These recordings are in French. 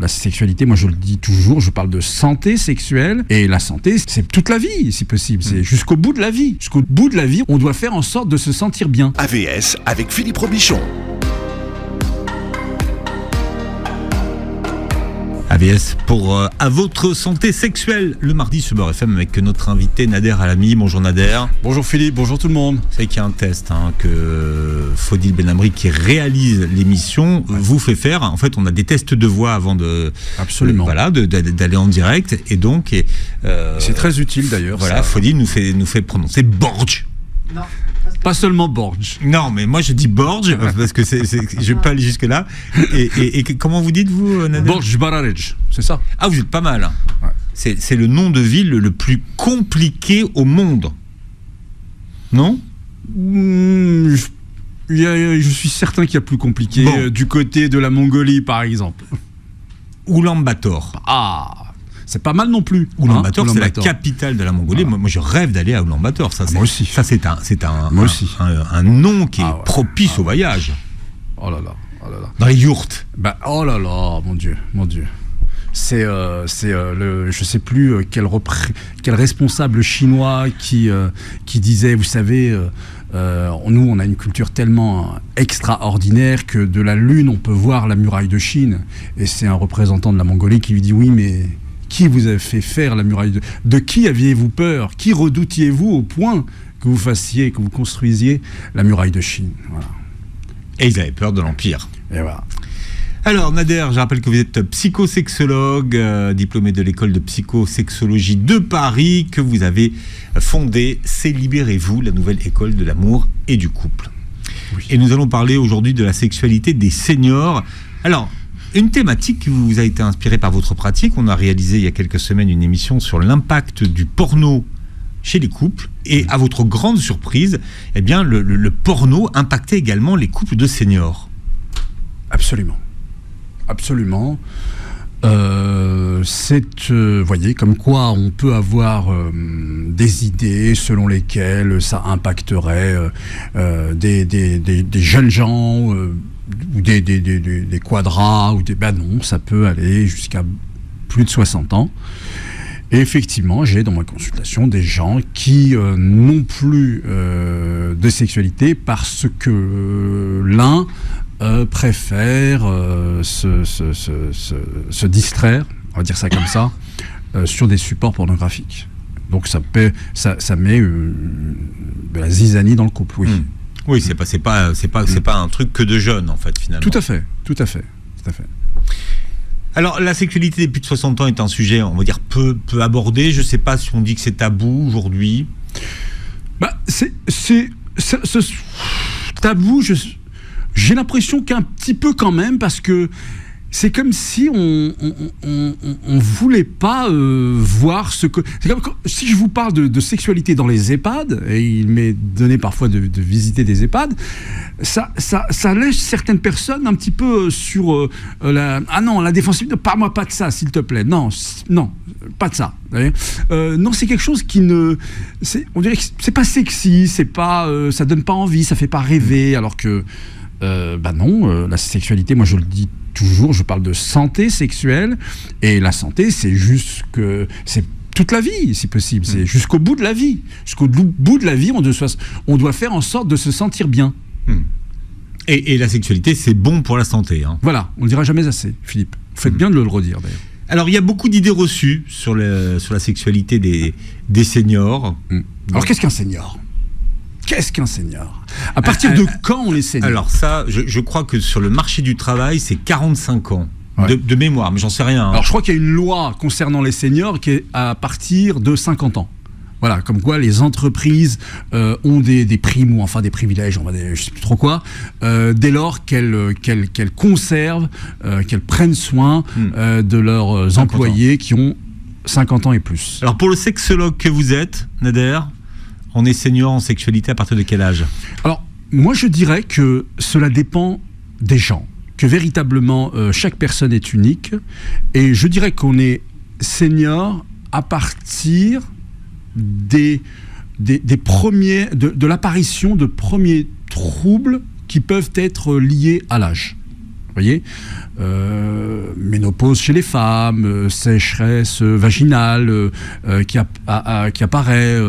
La sexualité, moi je le dis toujours, je parle de santé sexuelle. Et la santé, c'est toute la vie, si possible. C'est jusqu'au bout de la vie. Jusqu'au bout de la vie, on doit faire en sorte de se sentir bien. AVS avec Philippe Robichon. AVS pour à votre santé sexuelle le mardi sur Beurre FM avec notre invité Nader Alami. Bonjour Nader. Bonjour Philippe, bonjour tout le monde. Vous savez qu'il y a un test que Faudil Benamri qui réalise l'émission vous fait faire. En fait, on a des tests de voix avant d'aller en direct et donc c'est très utile d'ailleurs. Voilà, Faudil nous fait prononcer Borge. Non. Pas seulement Borge. Non, mais moi je dis Borge parce que je peux pas aller jusque là. Et comment vous dites vous, Nader ? Borge Bararej, c'est ça. Ah, vous êtes pas mal. Ouais. C'est le nom de ville le plus compliqué au monde. Non ? Je suis certain qu'il y a plus compliqué du côté de la Mongolie, par exemple. Ulaanbaatar. Ah, c'est pas mal non plus. Ulaanbaatar, c'est la capitale de la Mongolie. Voilà. Moi, je rêve d'aller à Ulaanbaatar. Moi aussi. Ça, c'est un nom qui est propice au voyage. Oh là là, oh là là. Dans les yourtes. Oh là là, mon Dieu. C'est je sais plus quel responsable chinois qui disait, vous savez, nous on a une culture tellement extraordinaire que de la Lune on peut voir la muraille de Chine. Et c'est un représentant de la Mongolie qui lui dit oui, mais qui vous a fait faire la muraille de qui aviez-vous peur? Qui redoutiez-vous au point que vous construisiez la muraille de Chine? Voilà. Et ils avaient peur de l'Empire. Et voilà. Alors Nader, je rappelle que vous êtes psychosexologue, diplômé de l'école de psychosexologie de Paris, que vous avez fondé C'est Libérez-vous, la nouvelle école de l'amour et du couple. Oui. Et nous allons parler aujourd'hui de la sexualité des seniors. Alors, une thématique qui vous a été inspirée par votre pratique. On a réalisé il y a quelques semaines une émission sur l'impact du porno chez les couples. Et à votre grande surprise, eh bien, le porno impactait également les couples de seniors. Absolument. Voyez, comme quoi on peut avoir des idées selon lesquelles ça impacterait des jeunes gens ou des quadras ou non, ça peut aller jusqu'à plus de 60 ans. Et effectivement, j'ai dans ma consultation des gens qui n'ont plus de sexualité parce que l'un préfère se distraire, on va dire ça comme ça, sur des supports pornographiques. Donc ça met de la zizanie dans le couple, oui. Oui, c'est pas un truc que de jeunes en fait finalement. Tout à fait. Alors la sexualité des plus de 60 ans est un sujet, on va dire peu abordé. Je sais pas si on dit que c'est tabou aujourd'hui. C'est tabou. J'ai l'impression qu'un petit peu quand même, parce que c'est comme si on voulait pas voir ce que... C'est comme si je vous parle de sexualité dans les EHPAD, et il m'est donné parfois de visiter des EHPAD, ça laisse certaines personnes un petit peu sur la défensive. Parle-moi pas de ça, s'il te plaît. Non, pas de ça. Non, c'est quelque chose qui on dirait que c'est pas sexy, ça donne pas envie, ça fait pas rêver, alors que non, la sexualité, moi je le dis toujours, je parle de santé sexuelle, et la santé, c'est juste que c'est toute la vie, si possible, c'est jusqu'au bout de la vie. Jusqu'au bout de la vie, on doit faire en sorte de se sentir bien. Et la sexualité, c'est bon pour la santé. Hein. Voilà, on ne le dira jamais assez, Philippe. Vous faites bien de le redire, d'ailleurs. Alors, il y a beaucoup d'idées reçues sur la sexualité des seniors. Alors, qu'est-ce qu'un senior ? À partir de quand on est senior ? Alors ça, je crois que sur le marché du travail, c'est 45 ans. Ouais. De mémoire, mais j'en sais rien. Alors je crois qu'il y a une loi concernant les seniors qui est à partir de 50 ans. Voilà, comme quoi les entreprises ont des primes ou enfin des privilèges, je ne sais plus trop quoi, dès lors qu'elles conservent, qu'elles prennent soin de leurs employés qui ont 50 ans et plus. Alors pour le sexologue que vous êtes, Nader, on est senior en sexualité à partir de quel âge ? Alors, moi je dirais que cela dépend des gens, que véritablement chaque personne est unique, et je dirais qu'on est senior à partir de l'apparition de premiers troubles qui peuvent être liés à l'âge. voyez, ménopause chez les femmes, sécheresse vaginale qui apparaît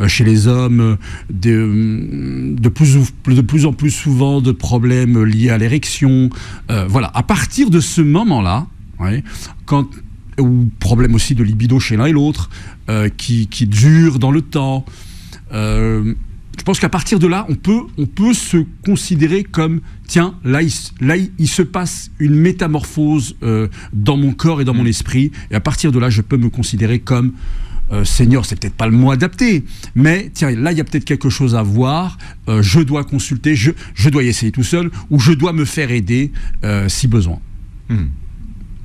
chez les hommes, de plus en plus souvent de problèmes liés à l'érection. Voilà, à partir de ce moment-là, ouais, ou problème aussi de libido chez l'un et l'autre, qui dure dans le temps. Je pense qu'à partir de là, on peut se considérer comme, tiens, là, il se passe une métamorphose dans mon corps et dans mon esprit, et à partir de là, je peux me considérer comme Seigneur, c'est peut-être pas le mot adapté, mais tiens, là, il y a peut-être quelque chose à voir, je dois consulter, je dois y essayer tout seul, ou je dois me faire aider si besoin.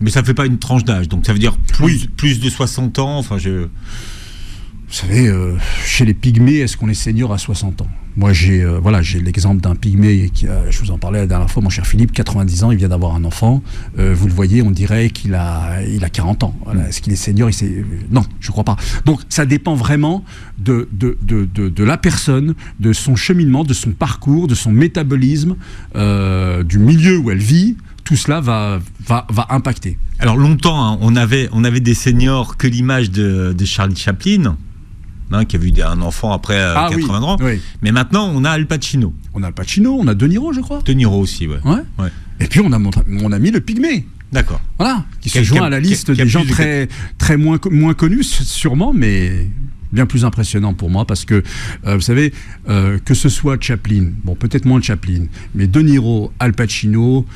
Mais ça ne fait pas une tranche d'âge, donc ça veut dire plus de 60 ans, enfin Vous savez, chez les pygmées, est-ce qu'on est senior à 60 ans ? Moi, j'ai l'exemple d'un pygmée, je vous en parlais la dernière fois, mon cher Philippe, 90 ans, il vient d'avoir un enfant. Vous le voyez, on dirait qu'il a 40 ans. Voilà. Est-ce qu'il est senior ? Non, je ne crois pas. Donc, ça dépend vraiment de la personne, de son cheminement, de son parcours, de son métabolisme, du milieu où elle vit. Tout cela va impacter. Alors longtemps, hein, on avait des seniors que l'image de Charlie Chaplin, qui a vu un enfant après 80 ans. Oui. Mais maintenant, on a Al Pacino. On a Al Pacino, on a De Niro, je crois. De Niro aussi, ouais. Et puis on a mon ami le pygmée. D'accord. Voilà, qui se joint à la liste des gens très moins connus, sûrement, mais bien plus impressionnant pour moi, parce que, vous savez, que ce soit Chaplin, bon, peut-être moins Chaplin, mais De Niro, Al Pacino,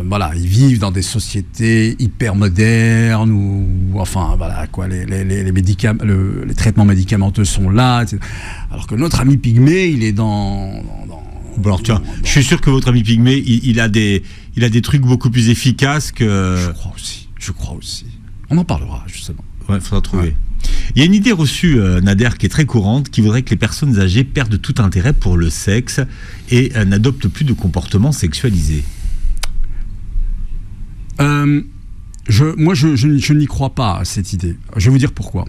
voilà, ils vivent dans des sociétés hyper modernes, ou enfin, voilà, quoi, les médicaments, les traitements médicamenteux sont là, etc. Alors que notre ami pygmée, il est dans bon, alors tiens, je suis sûr que votre ami pygmée, il a des trucs beaucoup plus efficaces que... Je crois aussi. On en parlera, justement. Ouais, faudra trouver. Ouais. Il y a une idée reçue, Nader, qui est très courante, qui voudrait que les personnes âgées perdent tout intérêt pour le sexe et n'adoptent plus de comportements sexualisés. Moi, je n'y crois pas à cette idée. Je vais vous dire pourquoi.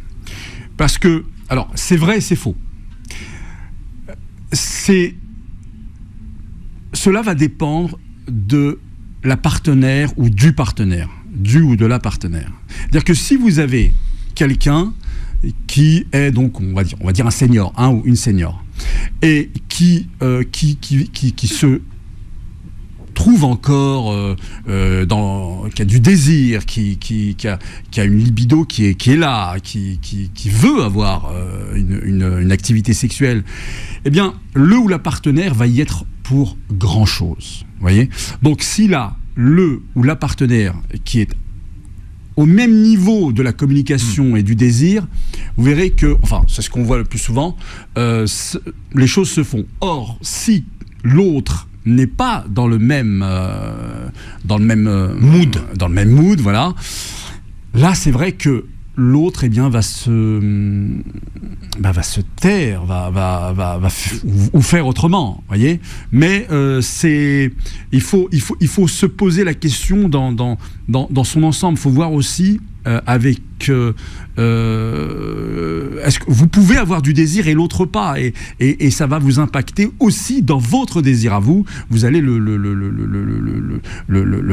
Parce que, alors, c'est vrai et c'est faux. Cela va dépendre de la partenaire ou du partenaire, du ou de la partenaire. C'est-à-dire que si vous avez quelqu'un qui est donc, on va dire un senior, un ou une senior, et qui se trouve encore qui a du désir, qui a une libido qui est là, qui veut avoir une activité sexuelle, eh bien, le ou la partenaire va y être pour grand-chose. Voyez ? Donc, si là, le ou la partenaire qui est au même niveau de la communication et du désir, vous verrez que, enfin, c'est ce qu'on voit le plus souvent, les choses se font. Or, si l'autre n'est pas dans le même mood, voilà. Là, c'est vrai que l'autre, eh bien, va se taire, ou faire autrement, voyez. Mais il faut se poser la question dans son ensemble. Il faut voir aussi est-ce que vous pouvez avoir du désir et l'autre pas, et ça va vous impacter aussi dans votre désir à vous. Vous allez le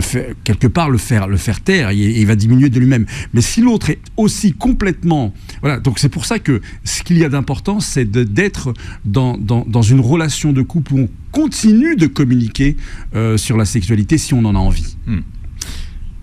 faire quelque part, le faire taire, et il va diminuer de lui-même. Mais si l'autre est aussi complètement, voilà, donc c'est pour ça que ce qu'il y a d'important, c'est d'être dans une relation de couple où on continue de communiquer sur la sexualité si on en a envie.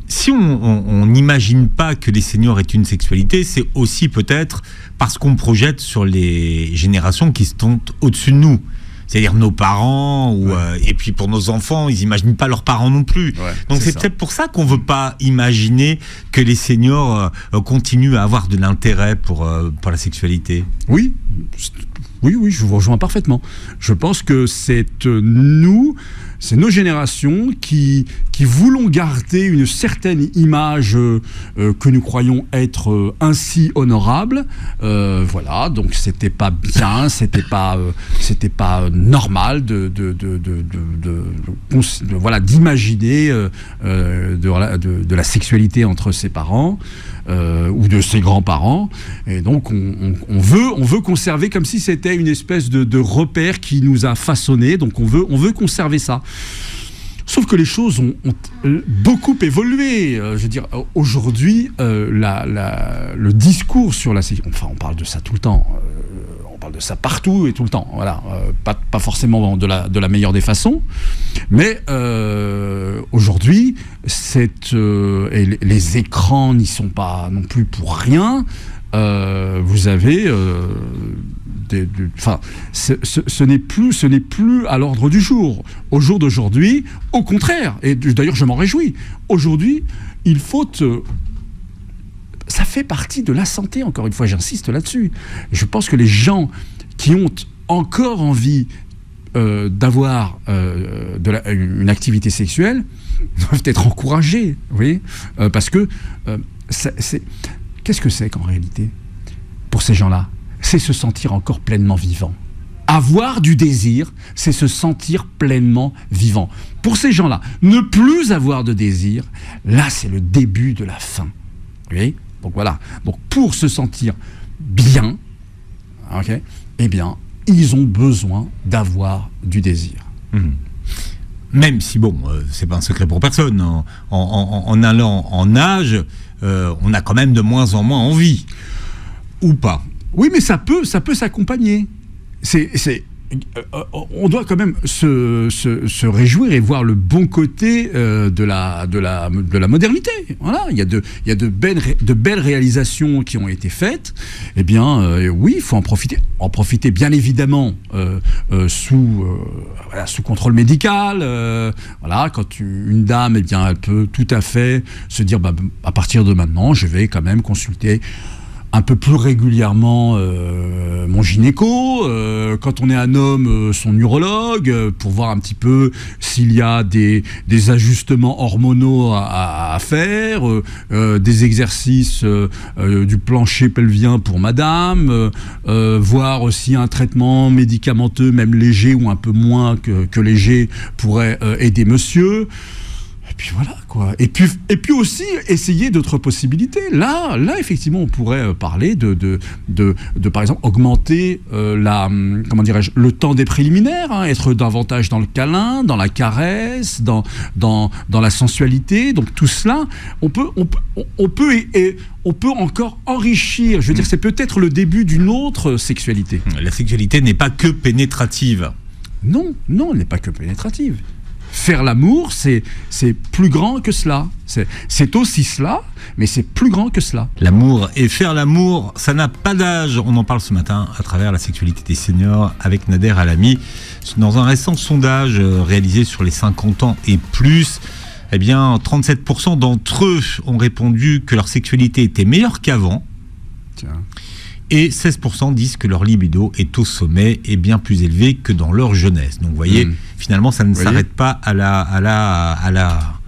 Si on n'imagine pas que les seniors aient une sexualité, c'est aussi peut-être parce qu'on projette sur les générations qui sont au-dessus de nous. C'est-à-dire nos parents, et puis pour nos enfants, ils n'imaginent pas leurs parents non plus. Ouais, donc c'est peut-être pour ça qu'on ne veut pas imaginer que les seniors continuent à avoir de l'intérêt pour la sexualité. Oui, je vous rejoins parfaitement. Je pense que c'est nos générations qui voulons garder une certaine image que nous croyons être ainsi honorable. Voilà, donc c'était pas bien, c'était pas normal d'imaginer de la sexualité entre ses parents. Ou de ses grands-parents, et donc on veut conserver comme si c'était une espèce de repère qui nous a façonné, donc on veut conserver ça. Sauf que les choses ont beaucoup évolué. Je veux dire, aujourd'hui, le discours sur la sexualité, enfin, on parle de ça tout le temps. On parle de ça partout et tout le temps. Voilà, pas forcément de la meilleure des façons, mais aujourd'hui, et les écrans n'y sont pas non plus pour rien. Vous avez ce n'est plus à l'ordre du jour. Au jour d'aujourd'hui, au contraire, et d'ailleurs je m'en réjouis, aujourd'hui, il faut... ça fait partie de la santé, encore une fois, j'insiste là-dessus. Je pense que les gens qui ont encore envie d'avoir une activité sexuelle doivent être encouragés, vous voyez, parce que qu'est-ce que c'est qu'en réalité, pour ces gens-là ? C'est se sentir encore pleinement vivant. Avoir du désir, c'est se sentir pleinement vivant. Pour ces gens-là, ne plus avoir de désir, là, c'est le début de la fin. Vous voyez ? Donc voilà. Donc pour se sentir bien, okay, eh bien, ils ont besoin d'avoir du désir. Même si, bon, c'est pas un secret pour personne, en allant en âge, on a quand même de moins en moins envie. Ou pas. Oui, mais ça peut s'accompagner. On doit quand même se réjouir et voir le bon côté de la modernité. Voilà, il y a de belles réalisations qui ont été faites. Eh bien, oui, il faut en profiter bien évidemment sous contrôle médical. Voilà, quand une dame, eh bien, elle peut tout à fait se dire, à partir de maintenant, je vais quand même consulter un peu plus régulièrement mon gynéco, quand on est un homme, son urologue, pour voir un petit peu s'il y a des ajustements hormonaux à faire, des exercices du plancher pelvien pour madame, voir aussi un traitement médicamenteux, même léger ou un peu moins que léger, pourrait aider monsieur. Et puis voilà, quoi. Et puis aussi essayer d'autres possibilités. Là, effectivement, on pourrait parler de par exemple, augmenter le temps des préliminaires, hein, être davantage dans le câlin, dans la caresse, dans la sensualité. Donc tout cela, on peut encore enrichir. Je veux dire, c'est peut-être le début d'une autre sexualité. La sexualité n'est pas que pénétrative. Non, elle n'est pas que pénétrative. Faire l'amour, c'est plus grand que cela. C'est aussi cela, mais c'est plus grand que cela. L'amour et faire l'amour, ça n'a pas d'âge. On en parle ce matin à travers la sexualité des seniors avec Nader Alami. Dans un récent sondage réalisé sur les 50 ans et plus, eh bien, 37% d'entre eux ont répondu que leur sexualité était meilleure qu'avant. Tiens. Et 16% disent que leur libido est au sommet et bien plus élevé que dans leur jeunesse. Donc vous voyez, finalement, ça ne s'arrête pas à la...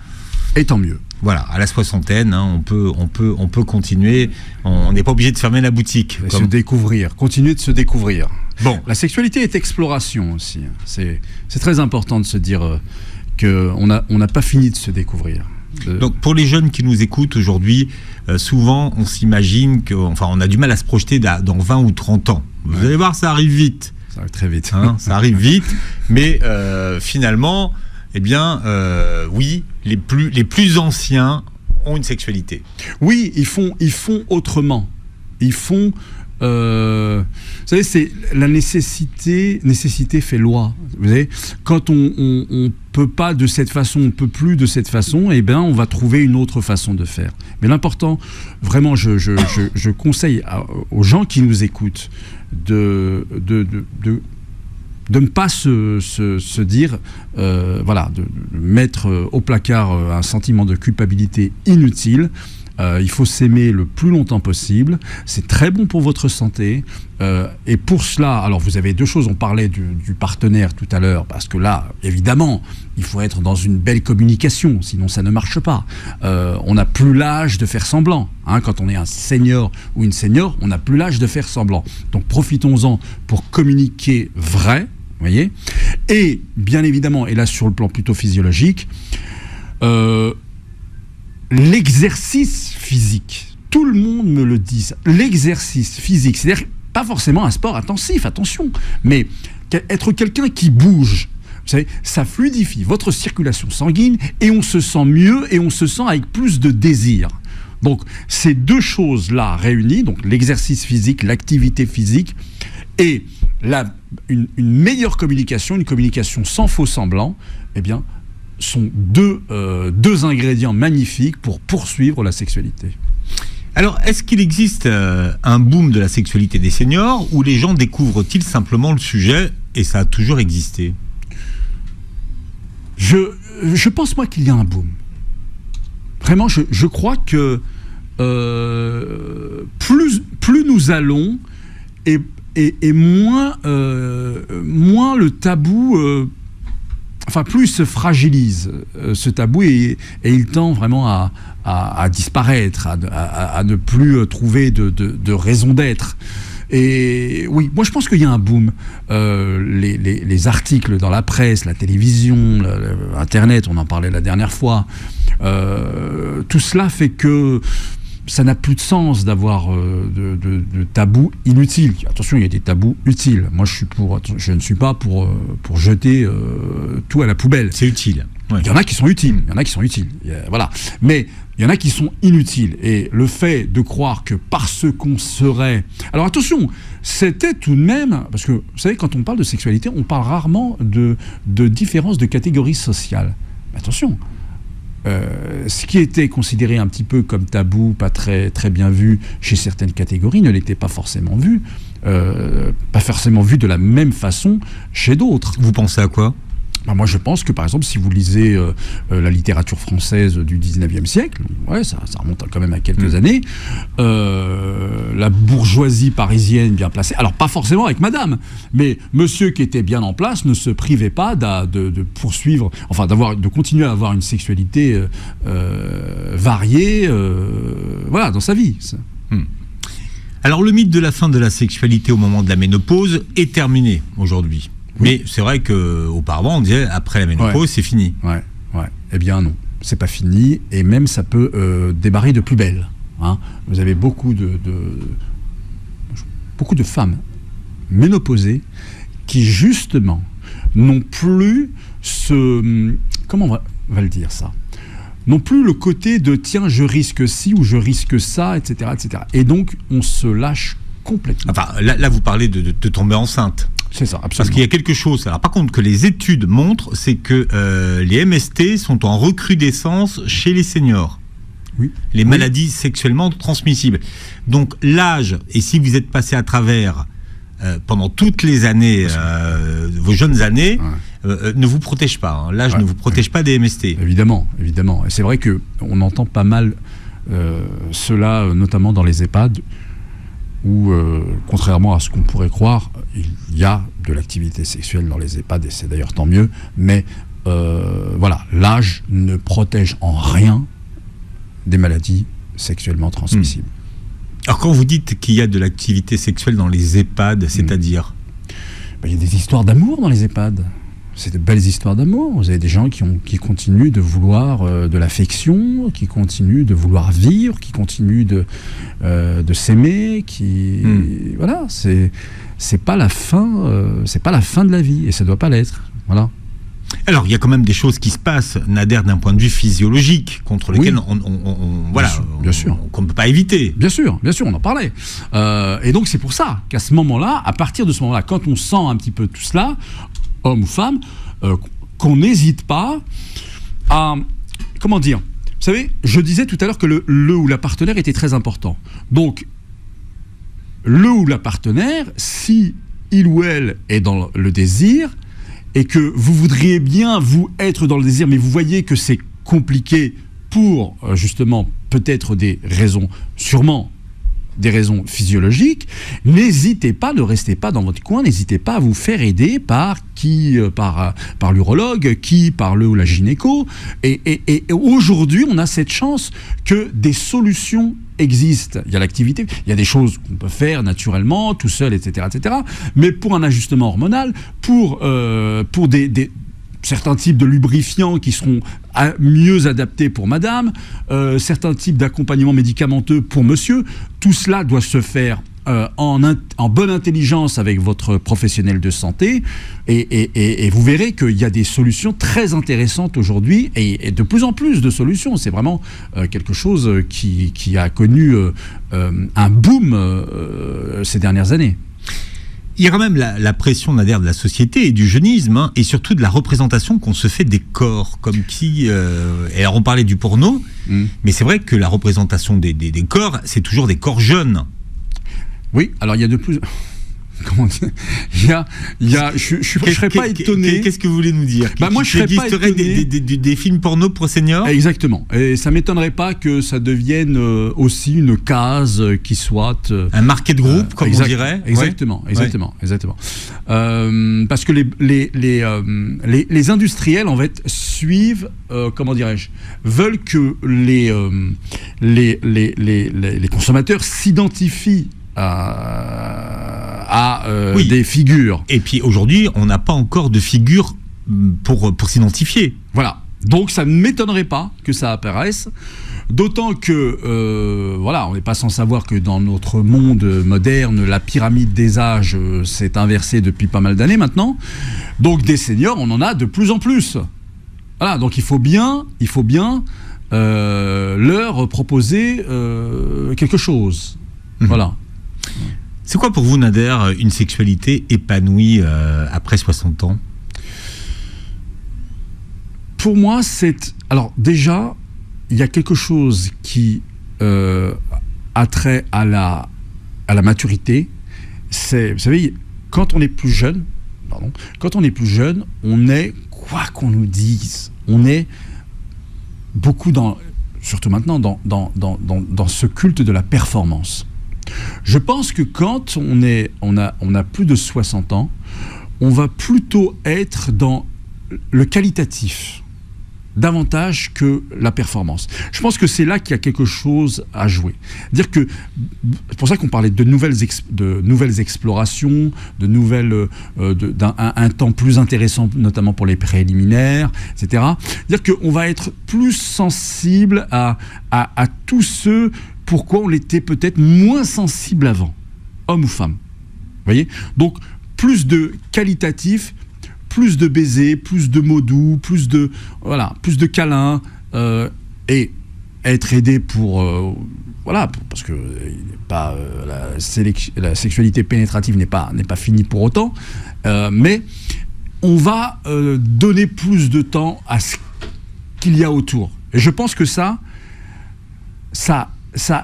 Et tant mieux. Voilà, à la soixantaine, hein, on peut continuer. On n'est pas obligé de fermer la boutique. Se découvrir, continuer de se découvrir. Bon. La sexualité est exploration aussi. C'est très important de se dire qu'on n'a pas fini de se découvrir. Donc pour les jeunes qui nous écoutent aujourd'hui, souvent on s'imagine on a du mal à se projeter dans 20 ou 30 ans. Vous allez voir, ça arrive vite. Ça arrive très vite. Hein, ça arrive vite, mais finalement, eh bien, oui, les plus anciens ont une sexualité. Oui, ils font autrement. Ils font... vous savez, c'est la nécessité fait loi. Vous savez, quand on peut pas de cette façon, on peut plus de cette façon, eh ben on va trouver une autre façon de faire. Mais l'important, vraiment, je conseille aux gens qui nous écoutent de ne pas se dire, voilà, de mettre au placard un sentiment de culpabilité inutile. Il faut s'aimer le plus longtemps possible, c'est très bon pour votre santé, et pour cela, alors vous avez deux choses, on parlait du partenaire tout à l'heure, parce que là, évidemment, il faut être dans une belle communication, sinon ça ne marche pas. On n'a plus l'âge de faire semblant, hein, quand on est un senior ou une senior, on n'a plus l'âge de faire semblant. Donc profitons-en pour communiquer vrai, vous voyez, et bien évidemment, et là sur le plan plutôt physiologique, l'exercice physique, tout le monde me le dit, l'exercice physique, c'est-à-dire pas forcément un sport intensif, attention, mais être quelqu'un qui bouge, savez, ça fluidifie votre circulation sanguine et on se sent mieux et on se sent avec plus de désir. Donc, ces deux choses-là réunies, donc l'exercice physique, l'activité physique et une meilleure communication, une communication sans faux semblant, eh bien, sont deux ingrédients magnifiques pour poursuivre la sexualité. Alors, est-ce qu'il existe un boom de la sexualité des seniors ou les gens découvrent-ils simplement le sujet et ça a toujours existé ? Je pense, moi, qu'il y a un boom. Vraiment, je crois que plus nous allons et moins le tabou... plus il se fragilise, ce tabou, et il tend vraiment à disparaître, à ne plus trouver de raison d'être. Et oui, moi je pense qu'il y a un boom. Les articles dans la presse, la télévision, Internet, on en parlait la dernière fois, tout cela fait que ça n'a plus de sens d'avoir de tabous inutiles. Attention, il y a des tabous utiles. Moi, je ne suis pas pour jeter tout à la poubelle. C'est utile. Ouais. Il y en a qui sont utiles. Voilà. Mais il y en a qui sont inutiles. Et le fait de croire que parce qu'on serait... Alors attention, c'était tout de même... Parce que, vous savez, quand on parle de sexualité, on parle rarement de différence de catégorie sociale. Mais attention, ce qui était considéré un petit peu comme tabou, pas très, très bien vu chez certaines catégories, ne l'était pas forcément vu de la même façon chez d'autres. Vous pensez à quoi ? Moi, je pense que, par exemple, si vous lisez la littérature française du 19e siècle, ça remonte quand même à quelques années, la bourgeoisie parisienne bien placée, alors pas forcément avec madame, mais monsieur qui était bien en place ne se privait pas de poursuivre, de continuer à avoir une sexualité variée dans sa vie. Alors, le mythe de la fin de la sexualité au moment de la ménopause est terminé aujourd'hui. Oui. Mais c'est vrai qu'auparavant, on disait après la ménopause, c'est fini. Ouais. Eh bien non, c'est pas fini, et même ça peut démarrer de plus belle. Hein. Vous avez beaucoup de femmes ménopausées qui justement n'ont plus comment on va le dire ça, non plus le côté de tiens je risque ci ou je risque ça, etc. Et donc on se lâche complètement. Là vous parlez de tomber enceinte. C'est ça, absolument. Parce qu'il y a quelque chose, alors par contre, que les études montrent, c'est que les MST sont en recrudescence chez les seniors. Oui. Les maladies sexuellement transmissibles. Donc l'âge, et si vous êtes passé à travers pendant toutes les années, vos jeunes années, ne vous protège pas. Hein. L'âge ne vous protège pas des MST. Évidemment. Et c'est vrai qu'on entend pas mal cela, notamment dans les EHPAD, où, contrairement à ce qu'on pourrait croire, il y a de l'activité sexuelle dans les EHPAD, et c'est d'ailleurs tant mieux, mais l'âge ne protège en rien des maladies sexuellement transmissibles. Alors quand vous dites qu'il y a de l'activité sexuelle dans les EHPAD, c'est-à-dire il y a des histoires d'amour dans les EHPAD. C'est de belles histoires d'amour. Vous avez des gens qui continuent de vouloir de l'affection, qui continuent de vouloir vivre, qui continuent de s'aimer, voilà, c'est pas la fin, c'est pas la fin de la vie, et ça doit pas l'être. Voilà. Alors, il y a quand même des choses qui se passent, Nader, d'un point de vue physiologique, contre lesquelles bien sûr. Qu'on ne peut pas éviter. Bien sûr, on en parlait. Et donc, c'est pour ça qu'à ce moment-là, à partir de ce moment-là, quand on sent un petit peu tout cela, homme ou femme, qu'on n'hésite pas à... Comment dire ? Vous savez, je disais tout à l'heure que le ou la partenaire était très important. Donc, le ou la partenaire, si il ou elle est dans le désir, et que vous voudriez bien, vous, être dans le désir, mais vous voyez que c'est compliqué pour, justement, peut-être des raisons, sûrement des raisons physiologiques, n'hésitez pas, ne restez pas dans votre coin, n'hésitez pas à vous faire aider par l'urologue, par le ou la gynéco. Et aujourd'hui, on a cette chance que des solutions existent. Il y a l'activité, il y a des choses qu'on peut faire naturellement, tout seul, etc. Mais pour un ajustement hormonal, pour certains types de lubrifiants qui seront mieux adaptés pour madame, certains types d'accompagnement médicamenteux pour monsieur, tout cela doit se faire en bonne intelligence avec votre professionnel de santé et vous verrez qu'il y a des solutions très intéressantes aujourd'hui et de plus en plus de solutions. C'est vraiment quelque chose qui a connu un boom ces dernières années. Il y a quand même la pression, Nader, de la société et du jeunisme, hein, et surtout de la représentation qu'on se fait des corps, comme qui... et alors on parlait du porno, mais c'est vrai que la représentation des corps, c'est toujours des corps jeunes. Oui, alors il y a de plus... Comment dire ? Je ne serais pas étonné. Qu'est-ce que vous voulez nous dire ? Moi, je serais pas étonné. Des films porno pour seniors ? Exactement. Et ça m'étonnerait pas que ça devienne aussi une case qui soit un market group, comme on dirait. Exactement, ouais. exactement. Parce que les industriels en fait suivent, veulent que les consommateurs s'identifient à des figures. Et puis aujourd'hui, on n'a pas encore de figure pour s'identifier. Voilà. Donc ça ne m'étonnerait pas que ça apparaisse. D'autant que, on n'est pas sans savoir que dans notre monde moderne, la pyramide des âges s'est inversée depuis pas mal d'années maintenant. Donc des seniors, on en a de plus en plus. Voilà. Donc il faut bien leur proposer quelque chose. Voilà. C'est quoi pour vous, Nader, une sexualité épanouie après 60 ans ? Pour moi, alors déjà, il y a quelque chose qui a trait à la maturité. Vous savez, quand on est plus jeune, on est, quoi qu'on nous dise, on est beaucoup surtout maintenant, dans ce culte de la performance. Je pense que quand on a plus de 60 ans, on va plutôt être dans le qualitatif davantage que la performance. Je pense que c'est là qu'il y a quelque chose à jouer. C'est pour ça qu'on parlait de nouvelles explorations, d'un temps plus intéressant, notamment pour les préliminaires, etc. C'est-à-dire qu'on va être plus sensible à tous ceux pourquoi on était peut-être moins sensible avant, homme ou femme. Vous voyez ? Donc, plus de qualitatif, plus de baisers, plus de mots doux, plus de câlins, et être aidé parce que la sexualité pénétrative n'est pas finie pour autant, mais on va donner plus de temps à ce qu'il y a autour. Et je pense que ça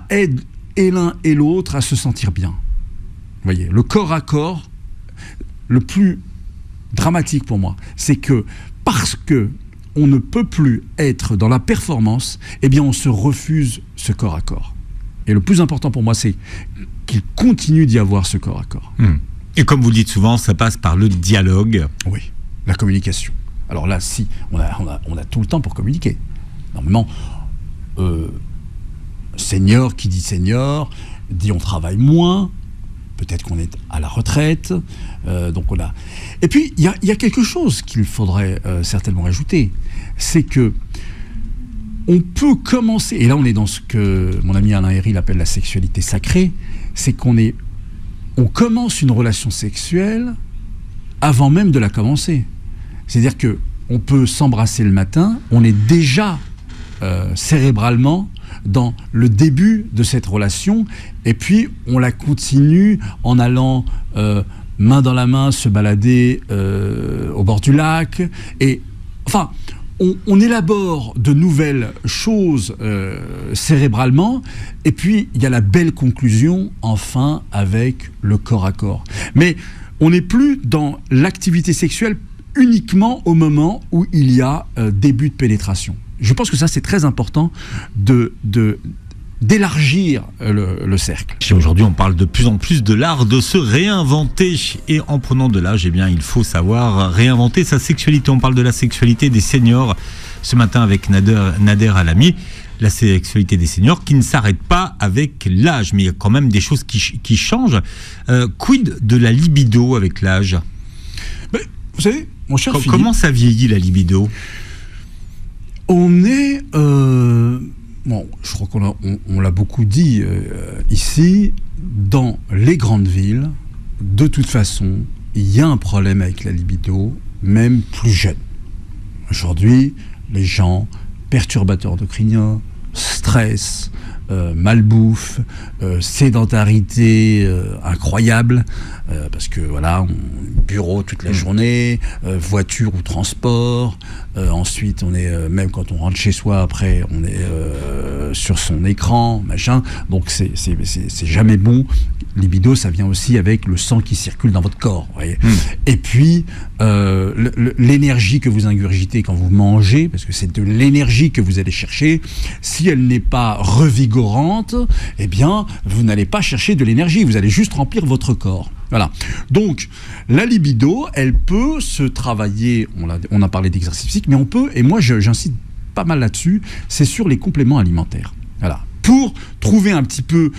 aide et l'un et l'autre à se sentir bien. Vous voyez, le corps à corps, le plus dramatique pour moi, c'est que parce que on ne peut plus être dans la performance, eh bien on se refuse ce corps à corps. Et le plus important pour moi, c'est qu'il continue d'y avoir ce corps à corps. Et comme vous le dites souvent, ça passe par le dialogue. Oui, la communication. Alors là, si, on a tout le temps pour communiquer. Normalement, senior, qui dit senior, dit on travaille moins, peut-être qu'on est à la retraite, donc on a... Et puis, il y a quelque chose qu'il faudrait certainement ajouter, c'est que on peut commencer, et là on est dans ce que mon ami Alain Héril appelle la sexualité sacrée, c'est on commence une relation sexuelle avant même de la commencer. C'est-à-dire que on peut s'embrasser le matin, on est déjà cérébralement dans le début de cette relation, et puis on la continue en allant main dans la main se balader au bord du lac, et enfin on élabore de nouvelles choses cérébralement, et puis il y a la belle conclusion enfin avec le corps à corps. Mais on n'est plus dans l'activité sexuelle uniquement au moment où il y a début de pénétration. Je pense que ça, c'est très important d'élargir le cercle. Et aujourd'hui, on parle de plus en plus de l'art de se réinventer. Et en prenant de l'âge, eh bien, il faut savoir réinventer sa sexualité. On parle de la sexualité des seniors ce matin avec Nader Alami. La sexualité des seniors qui ne s'arrête pas avec l'âge. Mais il y a quand même des choses qui changent. Quid de la libido avec l'âge ? Vous savez, mon cher Philippe, comment ça vieillit, la libido ? On est... je crois qu'on l'a beaucoup dit ici, dans les grandes villes, de toute façon, il y a un problème avec la libido, même plus jeune. Aujourd'hui, les gens, perturbateurs endocriniens, stress, malbouffe, sédentarité incroyable, parce que voilà, bureau toute la journée, voiture ou transport, ensuite on est, même quand on rentre chez soi après, on est sur son écran, machin, donc c'est jamais bon. Libido, ça vient aussi avec le sang qui circule dans votre corps, voyez. Et puis l'énergie que vous ingurgitez quand vous mangez, parce que c'est de l'énergie que vous allez chercher, si elle n'est pas revigorante, eh bien vous n'allez pas chercher de l'énergie, vous allez juste remplir votre corps. Voilà. Donc la libido, elle peut se travailler, on a parlé d'exercice physique, mais on peut, et moi j'insiste pas mal là-dessus, c'est sur les compléments alimentaires. Voilà. Pour trouver un petit peu,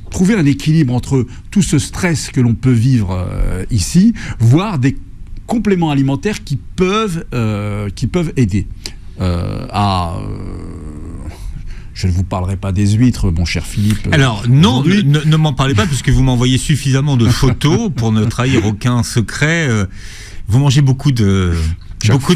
trouver un équilibre entre tout ce stress que l'on peut vivre ici, voire des compléments alimentaires qui peuvent aider je ne vous parlerai pas des huîtres, mon cher Philippe. Alors, non, ne m'en parlez pas, puisque vous m'envoyez suffisamment de photos pour ne trahir aucun secret. Vous mangez beaucoup de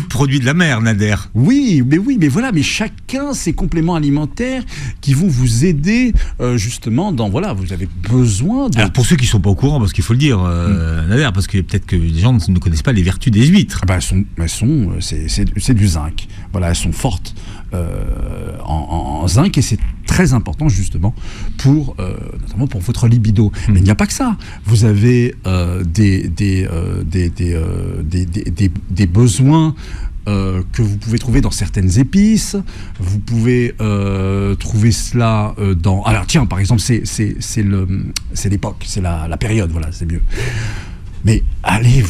produits de la mer, Nader. Oui, mais voilà, mais chacun ses compléments alimentaires qui vont vous aider justement dans, voilà, vous avez besoin de... Alors pour ceux qui ne sont pas au courant, parce qu'il faut le dire, Nader, parce que peut-être que les gens ne connaissent pas les vertus des huîtres. C'est du zinc. Voilà, elles sont fortes en zinc et c'est très important justement pour notamment pour votre libido. Mais il n'y a pas que ça. Vous avez des besoins que vous pouvez trouver dans certaines épices. Vous pouvez trouver cela dans... Alors tiens, par exemple, c'est l'époque, c'est la période, voilà, c'est mieux. Mais allez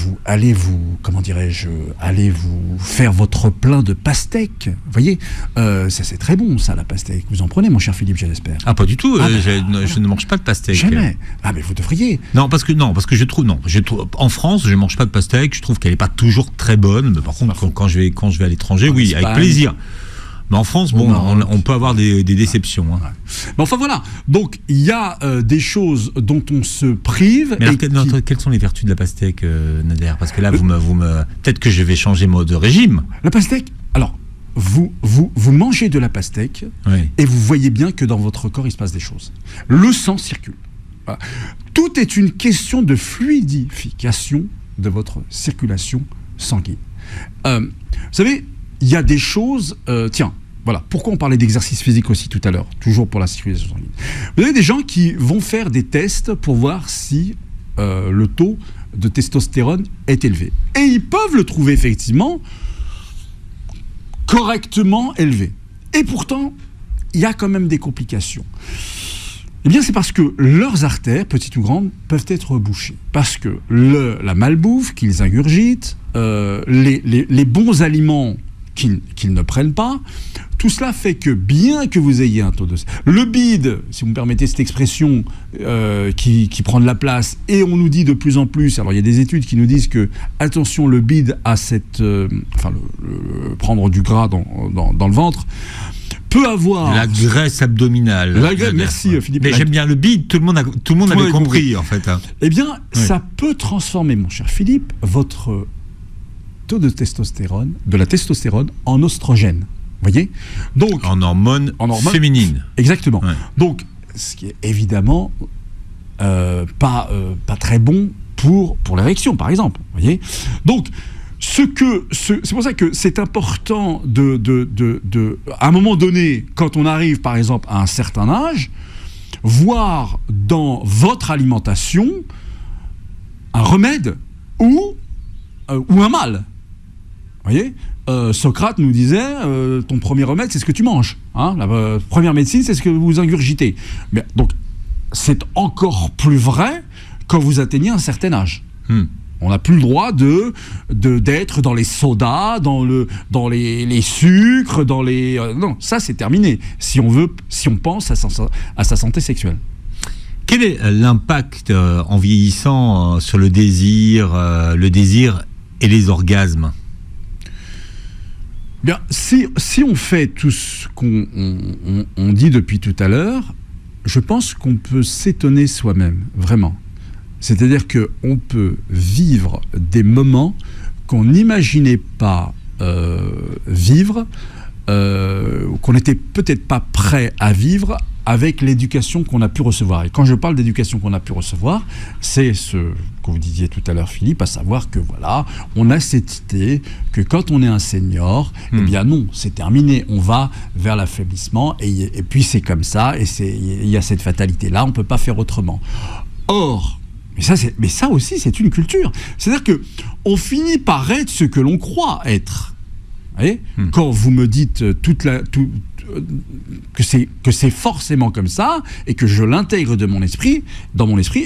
vous, comment dirais-je, allez vous faire votre plein de pastèques. Vous voyez, ça c'est très bon, ça, la pastèque. Vous en prenez, mon cher Philippe, je l'espère. Ah, pas du tout. Je ne mange pas de pastèque. Jamais. Ah, mais vous devriez. Non, parce que je trouve, en France, je ne mange pas de pastèque. Je trouve qu'elle n'est pas toujours très bonne. Mais par contre, quand je vais à l'étranger, oui, avec plaisir. Mais en France, on peut avoir des déceptions. Hein. Ouais. Mais enfin voilà, donc il y a des choses dont on se prive. Mais alors, quelles sont les vertus de la pastèque, Nader? Parce que là, peut-être que je vais changer de régime. La pastèque, alors, vous mangez de la pastèque, oui, et vous voyez bien que dans votre corps, il se passe des choses. Le sang circule. Voilà. Tout est une question de fluidification de votre circulation sanguine. Vous savez, il y a des choses... tiens, voilà, pourquoi on parlait d'exercice physique aussi tout à l'heure, toujours pour la circulation sanguine. Vous avez des gens qui vont faire des tests pour voir si le taux de testostérone est élevé. Et ils peuvent le trouver effectivement correctement élevé. Et pourtant, il y a quand même des complications. Eh bien, c'est parce que leurs artères, petites ou grandes, peuvent être bouchées. Parce que la malbouffe qu'ils ingurgitent, les bons aliments qu'ils ne prennent pas, tout cela fait que bien que vous ayez un taux de... Le bide, si vous me permettez cette expression, qui prend de la place, et on nous dit de plus en plus, alors il y a des études qui nous disent que, attention, le bide a cette... prendre du gras dans le ventre, peut avoir... La graisse abdominale. Merci Philippe. Mais j'aime bien le bide, tout le monde avait compris en fait. Hein. Eh bien, ça peut transformer, mon cher Philippe, votre taux de testostérone, de la testostérone en oestrogène. Vous voyez ? Donc, en hormone féminine. Exactement. Ouais. Donc, ce qui est évidemment pas très bon pour l'érection, par exemple. Vous voyez ? Donc, c'est pour ça que c'est important à un moment donné, quand on arrive, par exemple, à un certain âge, voir dans votre alimentation un remède ou un mal. Vous voyez, Socrate nous disait ton premier remède, c'est ce que tu manges. Hein, la première médecine, c'est ce que vous ingurgitez. Mais, donc, c'est encore plus vrai quand vous atteignez un certain âge. On n'a plus le droit d'être dans les sodas, dans les sucres, dans les... non, ça, c'est terminé. Si on pense à sa santé sexuelle. Quel est l'impact en vieillissant sur le désir et les orgasmes ? Bien, si on fait tout ce qu'on dit depuis tout à l'heure, je pense qu'on peut s'étonner soi-même, vraiment. C'est-à-dire qu'on peut vivre des moments qu'on n'imaginait pas vivre, qu'on n'était peut-être pas prêt à vivre avec l'éducation qu'on a pu recevoir. Et quand je parle d'éducation qu'on a pu recevoir, c'est ce que vous disiez tout à l'heure, Philippe, à savoir que voilà, on a cette idée que quand on est un senior, eh bien non, c'est terminé, on va vers l'affaiblissement, et puis c'est comme ça, et il y a cette fatalité-là, on ne peut pas faire autrement. Or, mais ça aussi, c'est une culture. C'est-à-dire qu'on finit par être ce que l'on croit être. Vous voyez ? Quand vous me dites que c'est forcément comme ça, et que je l'intègre dans mon esprit,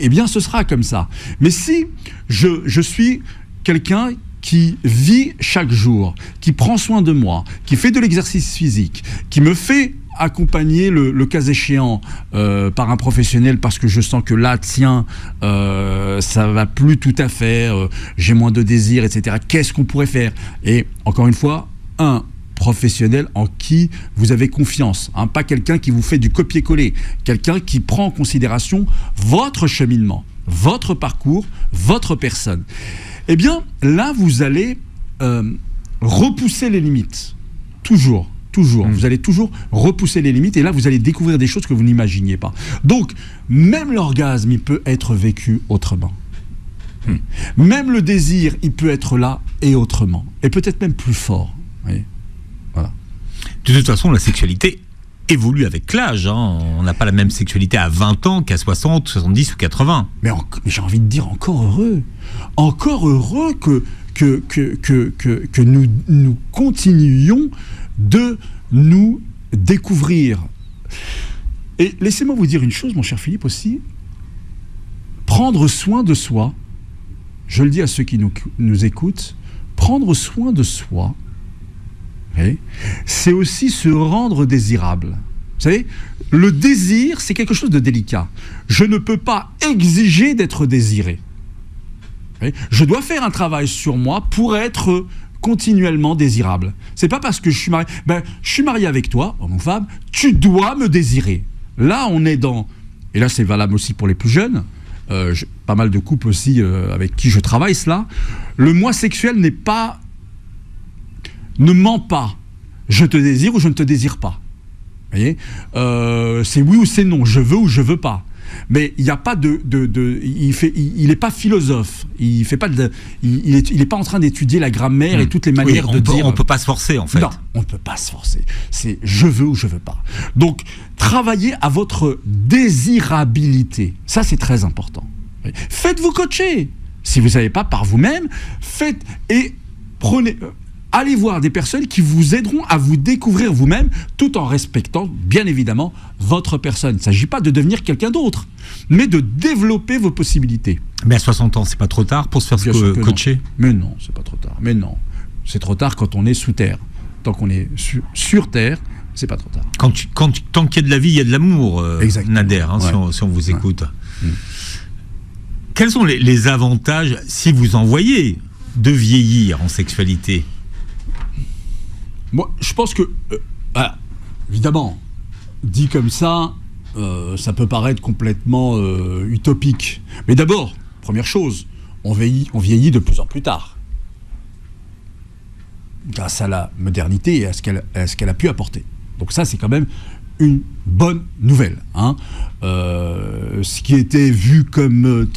eh bien ce sera comme ça. Mais si je suis quelqu'un qui vit chaque jour, qui prend soin de moi, qui fait de l'exercice physique, qui me fait accompagner le cas échéant par un professionnel parce que je sens que là, tiens, ça va plus tout à fait, j'ai moins de désir, etc. Qu'est-ce qu'on pourrait faire ? Et encore une fois, un professionnel en qui vous avez confiance, hein, pas quelqu'un qui vous fait du copier-coller, quelqu'un qui prend en considération votre cheminement, votre parcours, votre personne. Eh bien, là, vous allez repousser les limites, toujours. Vous allez toujours repousser les limites, et là, vous allez découvrir des choses que vous n'imaginiez pas. Donc, même l'orgasme, il peut être vécu autrement. Même le désir, il peut être là et autrement, et peut-être même plus fort. Oui. Voilà. De toute façon, la sexualité évolue avec l'âge. Hein. On n'a pas la même sexualité à 20 ans qu'à 60, 70 ou 80. Mais j'ai envie de dire encore heureux. Encore heureux que nous continuions de nous découvrir. Et laissez-moi vous dire une chose, mon cher Philippe, aussi. Prendre soin de soi, je le dis à ceux qui nous écoutent, prendre soin de soi, c'est aussi se rendre désirable. Vous savez, le désir, c'est quelque chose de délicat. Je ne peux pas exiger d'être désiré. Je dois faire un travail sur moi pour être continuellement désirable. C'est pas parce que je suis marié avec toi, homme ou femme, tu dois me désirer. Là, on est dans... Et là, c'est valable aussi pour les plus jeunes. Pas mal de couples aussi avec qui je travaille cela. Le moi sexuel ne ment pas. Je te désire ou je ne te désire pas. Vous voyez, c'est oui ou c'est non. Je veux ou je veux pas. Mais il n'y a pas il n'est pas philosophe. Il n'est pas en train d'étudier la grammaire et toutes les manières de dire. On ne peut pas se forcer, en fait. Non, on ne peut pas se forcer. C'est je veux ou je veux pas. Donc, travaillez à votre désirabilité. Ça, c'est très important. Faites-vous coacher. Si vous ne savez pas par vous-même, faites et prenez... Allez voir des personnes qui vous aideront à vous découvrir vous-même, tout en respectant, bien évidemment, votre personne. Il ne s'agit pas de devenir quelqu'un d'autre, mais de développer vos possibilités. Mais à 60 ans, c'est pas trop tard pour se faire coacher ? Mais non, c'est pas trop tard. Mais non, c'est trop tard quand on est sous terre. Tant qu'on est sur terre, c'est pas trop tard. Tant qu'il y a de la vie, il y a de l'amour, Nader, hein, si on vous écoute. Quels sont les avantages, si vous en voyez, de vieillir en sexualité ? Moi, je pense que, évidemment, dit comme ça, ça peut paraître complètement utopique. Mais d'abord, première chose, on vieillit de plus en plus tard. Grâce à la modernité et à ce qu'elle a pu apporter. Donc ça, c'est quand même une bonne nouvelle. Hein. Ce qui était vu comme,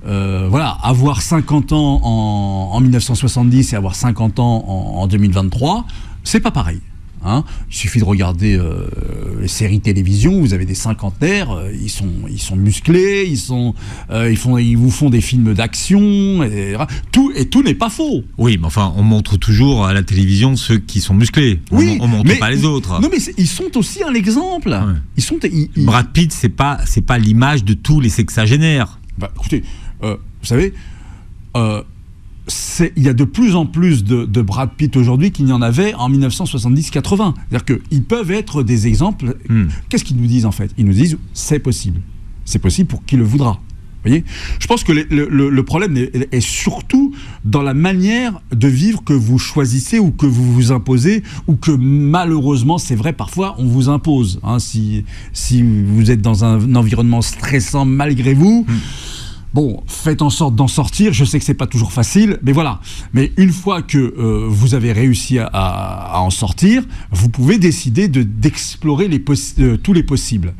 avoir 50 ans en 1970 et avoir 50 ans en 2023, c'est pas pareil. Hein. Il suffit de regarder les séries télévision, vous avez des cinquantenaires, ils sont musclés, ils vous font des films d'action, tout n'est pas faux. Oui, mais enfin, on montre toujours à la télévision ceux qui sont musclés. Oui, on montre pas les autres. Non, mais ils sont aussi un exemple. Ouais. Brad Pitt, c'est pas l'image de tous les sexagénaires. Bah, écoutez, vous savez, il y a de plus en plus de Brad Pitt aujourd'hui qu'il n'y en avait en 1970-80. C'est-à-dire qu'ils peuvent être des exemples. Qu'est-ce qu'ils nous disent en fait ? Ils nous disent c'est possible. C'est possible pour qui le voudra. Voyez, je pense que le problème est surtout dans la manière de vivre que vous choisissez ou que vous vous imposez, ou que malheureusement, c'est vrai, parfois on vous impose. Hein, si vous êtes dans un environnement stressant malgré vous, bon, faites en sorte d'en sortir. Je sais que c'est pas toujours facile, mais voilà. Mais une fois que vous avez réussi à en sortir, vous pouvez décider d'explorer tous les possibles.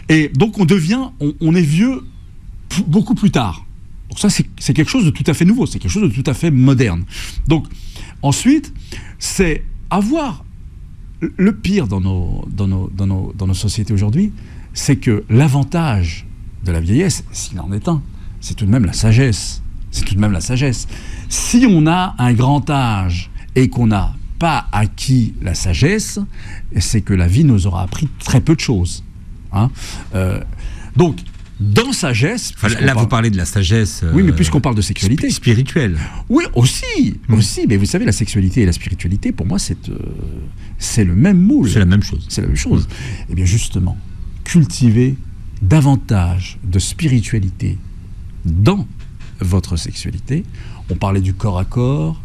Et donc on est vieux beaucoup plus tard. Donc ça, c'est quelque chose de tout à fait nouveau, c'est quelque chose de tout à fait moderne. Donc ensuite, c'est avoir le pire dans nos sociétés aujourd'hui, c'est que l'avantage de la vieillesse, s'il en est un, c'est tout de même la sagesse. C'est tout de même la sagesse. Si on a un grand âge et qu'on n'a pas acquis la sagesse, c'est que la vie nous aura appris très peu de choses. Hein, donc, dans sagesse... Là, vous parlez de la sagesse... oui, mais puisqu'on parle de sexualité... Spirituelle. Oui, aussi. Mais vous savez, la sexualité et la spiritualité, pour moi, c'est le même moule. C'est la même chose. C'est la même chose. Eh bien, justement, cultiver davantage de spiritualité dans votre sexualité. On parlait du corps à corps.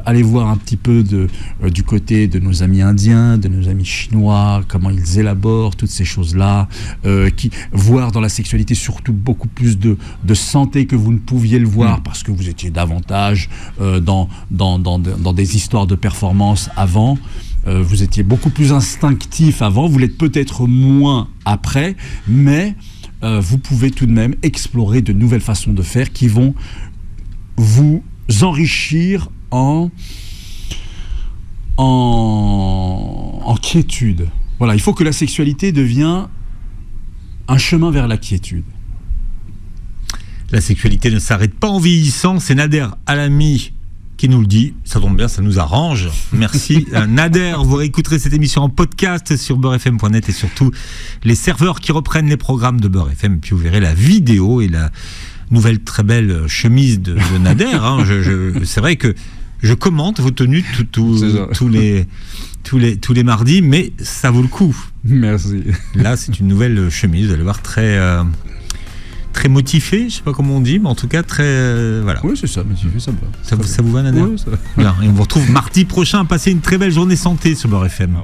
Allez voir un petit peu du côté de nos amis indiens, de nos amis chinois, comment ils élaborent toutes ces choses-là, voir dans la sexualité surtout beaucoup plus de santé que vous ne pouviez le voir parce que vous étiez davantage dans des histoires de performance avant. Vous étiez beaucoup plus instinctif avant, vous l'êtes peut-être moins après, mais vous pouvez tout de même explorer de nouvelles façons de faire qui vont vous enrichir en quiétude. Voilà, il faut que la sexualité devienne un chemin vers la quiétude. La sexualité ne s'arrête pas en vieillissant, c'est Nader Alami qui nous le dit. Ça tombe bien, ça nous arrange. Merci Nader. Vous réécouterez cette émission en podcast sur beurrefm.net et surtout les serveurs qui reprennent les programmes de Beurre FM. Puis vous verrez la vidéo et la nouvelle très belle chemise de Nader. Hein. C'est vrai que je commente vos tenues tous les mardis, mais ça vaut le coup. Merci. Là, c'est une nouvelle chemise. Vous allez voir, très motivé, je sais pas comment on dit, mais en tout cas très voilà. Oui, c'est ça, motivé, ça me va. Ça vous va, Nader ? Oui, ça va. Bien. Et on vous retrouve mardi prochain. Passez une très belle journée santé sur Beurre FM.